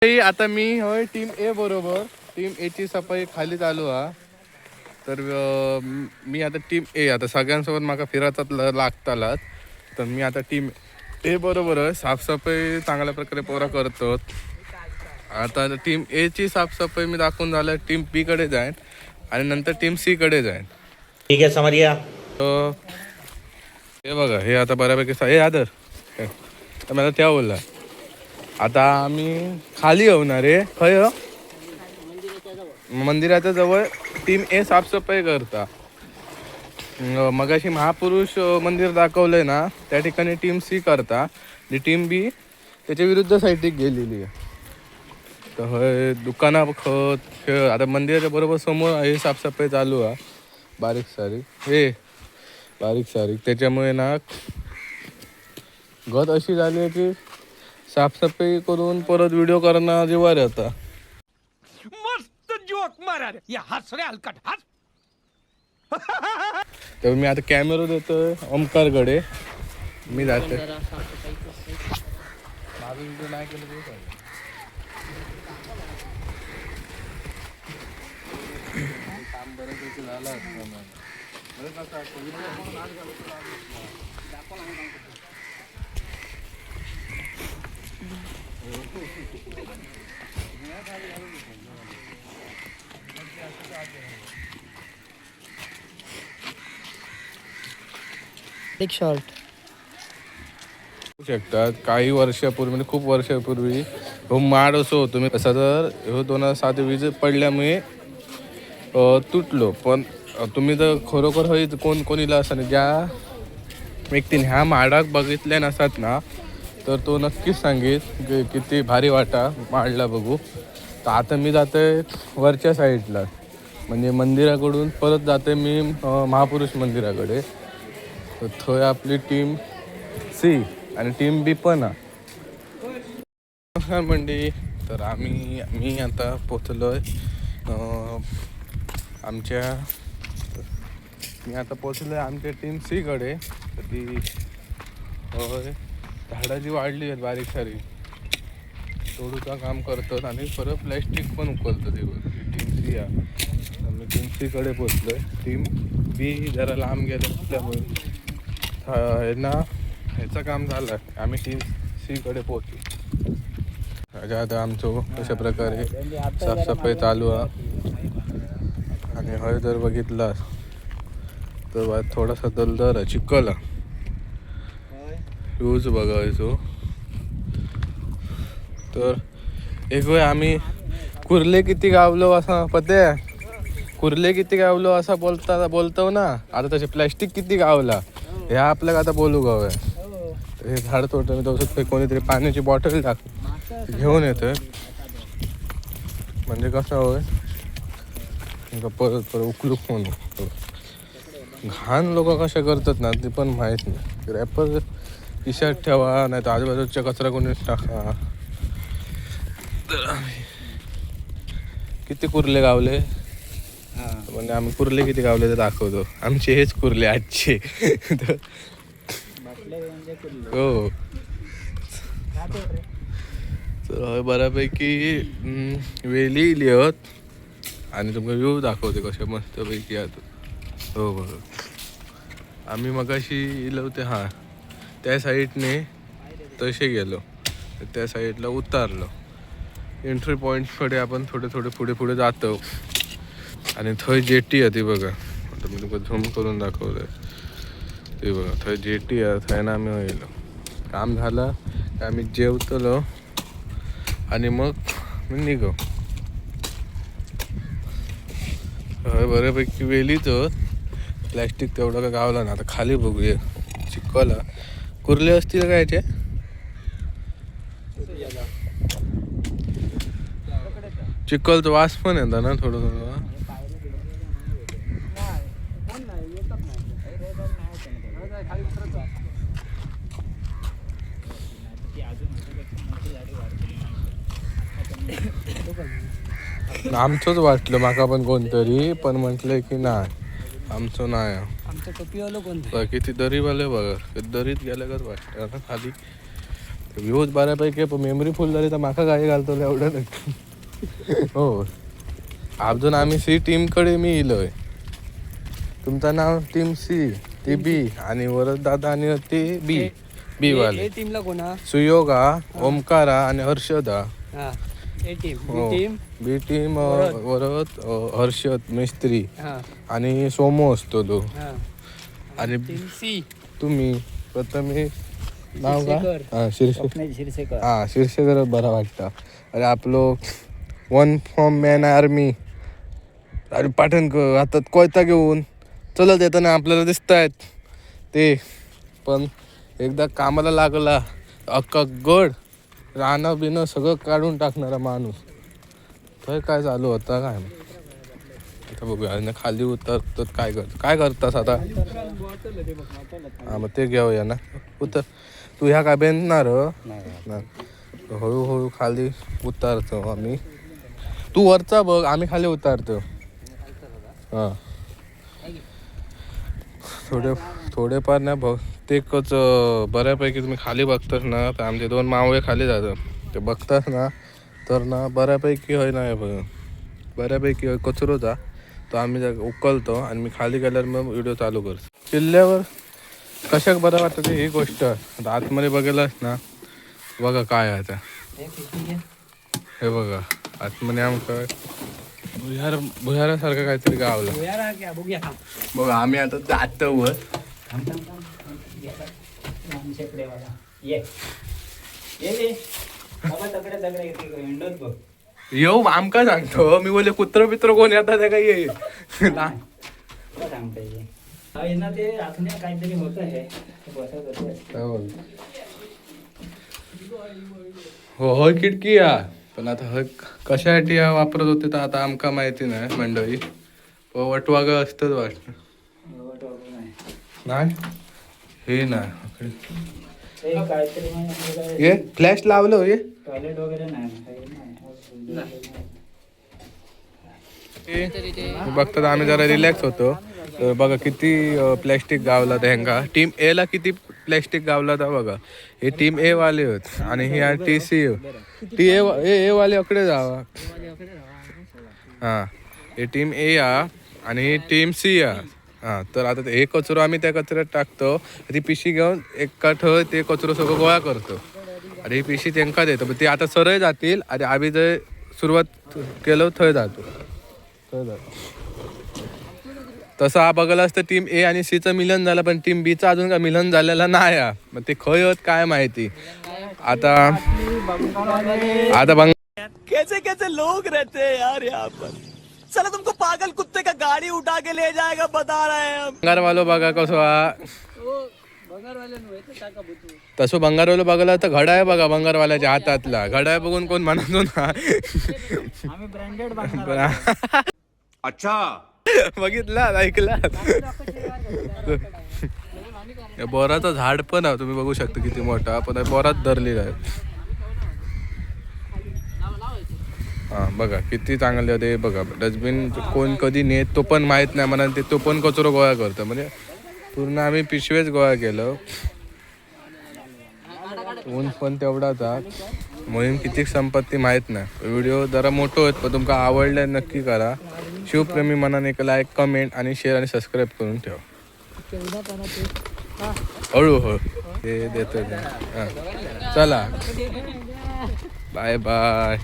आता मी होय टीम ए बरोबर टीम ए ची सफाई खाली चालू हा. तर मी आता टीम ए आता सगळ्यांसोबत माका फिरायचाच लागतालाच. तर मी आता टीम ए बरोबर साफसफाई चांगल्या प्रकारे पोरा करतो. आता टीम ए ची साफसफाई मी दाखवून झालं टीम बी कडे जाईन आणि नंतर टीम सी कडे जाईन. ठीक आहे समरिया. हे बघा हे आता बऱ्यापैकी हे आदर तर मला त्या बोलला आता आम्ही खाली होणार आहे खय मंदिराच्या जवळ टीम ए साफसफाई करता. मगाशी महापुरुष मंदिर दाखवलंय ना त्या ठिकाणी टीम सी करता आणि टीम बी त्याच्या विरुद्ध साईडीक गेलेली आहे. तर होय दुकाना खत आता मंदिराच्या बरोबर समोर हे साफसफाई चालू आहे बारीक सारीक त्याच्यामुळे ना गत अशी झाली आहे की साफसफाई करून परत व्हिडिओ करणं जीवावर येता. मस्त जोक मारा रे या हस रे हलकट हस. तर मी आता कॅमेरा देतोय ओमकारकडे. मी जाते माझं व्हिडिओ नाही केलं तरी काम बऱ्यापैकी झालं असतं. एक शॉर्ट शकतात काही वर्षापूर्वी म्हणजे खूप वर्षापूर्वी हो माड असो तुम्ही तसा तर हो 2007 वीज पडल्यामुळे तुटलो. पण तुम्ही तर खरोखर होई कोणीला असं ज्या व्यक्तीने ह्या माडाक बघितल्या नसतात ना तर तो नक्कीच सांगेल किती भारी वाटा माडला बघू. तर आता मी जातोय वरच्या साईडला म्हणजे मंदिराकडून परत जाते मी महापुरुष मंदिराकडे. तर थोय आपली टीम सी आणि टीम बी पण आहे मंडळी. तर मी आता पोचलोय आमच्या टीम सी कडे. तर ती होय झाडं जी वाढली आहेत बारीक सारी तोडूचं काम करतात आणि परत प्लॅस्टिक पण उकलतं ते टीम सी आहे. तर मी टीम सी कडे पोचलोय. टीम बी जरा लांब गेलं असल्यामुळे ह्याचं काम झालं आम्ही टीम सी कडे पोहोचलो. आता आमचं अशा प्रकारे साफसफाई चालू आहे. आणि हय जर बघितला तर थोडासा दलदल आहे चिखल यूज बघायचो. तर एक वेळ आम्ही कुर्ले किती गावलो असा पते कुर्ले किती गावलो असा बोलतो ना. आता तसे प्लॅस्टिक किती गावला हे आपल्याला आता बोलू गाव आहे. हे झाड तोडतं तसंच कोणीतरी पाण्याची बॉटल घेऊन येतं म्हणजे कसं होय परत उकलूक म्हणून घाण लोक कशा करतात ना ते पण माहीत नाही. रॅपर खिशात ठेवा नाही तर आजूबाजूच्या कचरा कोणीच टाका. तर किती कुर्ले गावले म्हणजे आम्ही कुर्ले किती गावले ते दाखवतो. आमचे हेच कुर्ले आजचे. हो तर बऱ्यापैकी वेली लिहत आणि तुमका व्ह्यू दाखवते कशा मस्तपैकी आता. हो बघ आम्ही मगाशी इलं होते हां त्या साईडने तसे गेलो त्या साईडला उतारलो. एंट्री पॉईंटकडे आपण थोडे पुढे जातो आणि थंय जेटी आहे ती बघा. आता मी तुमका झूम करून दाखवलं ते बघा थंय जेटी आहे. थंय ना आम्ही गेलो काम झालं की आम्ही जेवतलो आणि मग मी निघो. बऱ्यापैकी वेलीच प्लॅस्टिक तेवढं का गावला ना. आता खाली बघूया चिखला कुर्ले असतील काय याचे. चिखलचा वास पण येतं ना थोडं. आमचंच वाटलं माका पण कोणतरी पण म्हटलंय की नाही आमचं नाही. आमचं टोपीवालं कोणतं किती दरीवाले बघा दरीत गेल्यागत वाटतं ना खाली. व्ह्यूज बऱ्यापैकी पण मेमरी फुल झाली तर माका काय घालतो एवढं नाही. हो अजून आम्ही सी टीमकडे मी इलोय. तुमचं नाव टीम सी ती बी आणि वरद दादा आणि ते बी वाले टीमला कोणा सुयोगा ओमकारा आणि हर्षदा. हा ए टीम हो. टीम बी टीम वरद हर्षद मिस्त्री हा आणि सोमो असतो तो. हा आणि टीम सी तुम्ही प्रथमेश नाव का शिरसेकर. हा शिरसेकर हा शिरसेकर बरा वाटतं. अरे आपलो वन फॉर्म मॅन आर्मी अरे पाठणकर हातात कोयता घेऊन चलत येताना आपल्याला दिसत आहेत ते. पण एकदा कामाला लागला अख्खा गड रानं बिनं सगळं काढून टाकणारा माणूस. तर काय चालू होता काय आता बघूया. आणि खाली उतरतात काय करतास आता. हा मग ते घेऊया ना. उतर तू ह्या काय बेनणार हळूहळू खाली उतारतो आम्ही. तू वरचा बघ आम्ही खाली उतारतो. हा थोडेफार ना बहुतेकच बऱ्यापैकी तुम्ही खाली बघतास ना तर आमचे 2 मावळे खाली जातात. ते बघतास ना तर ना बऱ्यापैकी होय ना बऱ्यापैकी होय कचरो जा तो आम्ही उकलतो आणि मी खाली गेल्यावर मग व्हिडिओ चालू करतो. किल्ल्यावर कशाक बरं वाटतं ते ही गोष्ट. आता आतमध्ये बघायलाच ना बघा काय आहे आता. हे बघा आतमध्ये आमचं भुयारासारखं काहीतरी गावलं. बघा आम्ही आता जातो वर. येऊ आमका सांगतो मी बोले कुत्र बित्र कोण येतात त्या काही येईल. काहीतरी होत आहे हो होय खिडकी या पण आता ह कशासाठी वापरत होते तर आता आमका माहिती नाही मंडळी. वटवाग असतच वाटत नाही हे नाही. ये फ्लॅश लावलं हे टॉयलेट वगैरे नाही. बघतात आम्ही जरा रिलॅक्स होतो. तर बघा किती प्लॅस्टिक गावला ह्यांका. टीम ए ला किती प्लॅस्टिक गावला तर बघा. हे टीम ए वाले होत आणि ही टी सी टी ए वाले अकडे जावा. हा हे टीम ए या आणि ही टीम सी या. हा तर आता हे कचरो आम्ही त्या कचऱ्यात टाकतो. ती पिशी घेऊन एका ठेव ते कचरो सगळं गोळा करतो आणि ही पिशी त्यांका देतो. पण ते आता सरळ जातील आणि आम्ही जर सुरुवात केलं थंय जातो. तसं हा बघायला असतं टीम ए आणि सी चं मिलन झालं पण टीम बी चं अजून काय मिलन झालेलं नाही. मग ते खय होत काय माहिती. आता कैसे कैसे लोग रहते हैं यार यहाँ पर. चलो तुमको पागल कुत्ते का गाड़ी उठा के ले जाएगा बता रहे हैं हम. भंगारवालो बघा कसं तसं भंगारवालो बघायला तर घडा आहे बघा. भंगारवाल्याच्या हातातला घडा आहे बघून कोण म्हणतो ना अच्छा बघितला ऐकला. बोराचं झाड पण आहे तुम्ही बघू शकता किती मोठा. पण बोरात धरलेला आहे. हा बघा किती चांगले होते बघा. डस्टबिन कोण कधी नेत तो पण माहित नाही म्हणा. ते तो पण कचरो गोळा करतो. म्हणजे पूर्ण आम्ही पिशवेच गोळा केलं. ऊन पण तेवढाच मोहीम किती संपत्ती माहित नाही. व्हिडिओ जरा मोठं होत पण तुमका आवडल्या नक्की करा. शिवप्रेमी मनाने एक लाईक कमेंट आणि शेअर आणि सबस्क्राईब करून ठेवा. हळूहळू ते देतो. चला बाय बाय.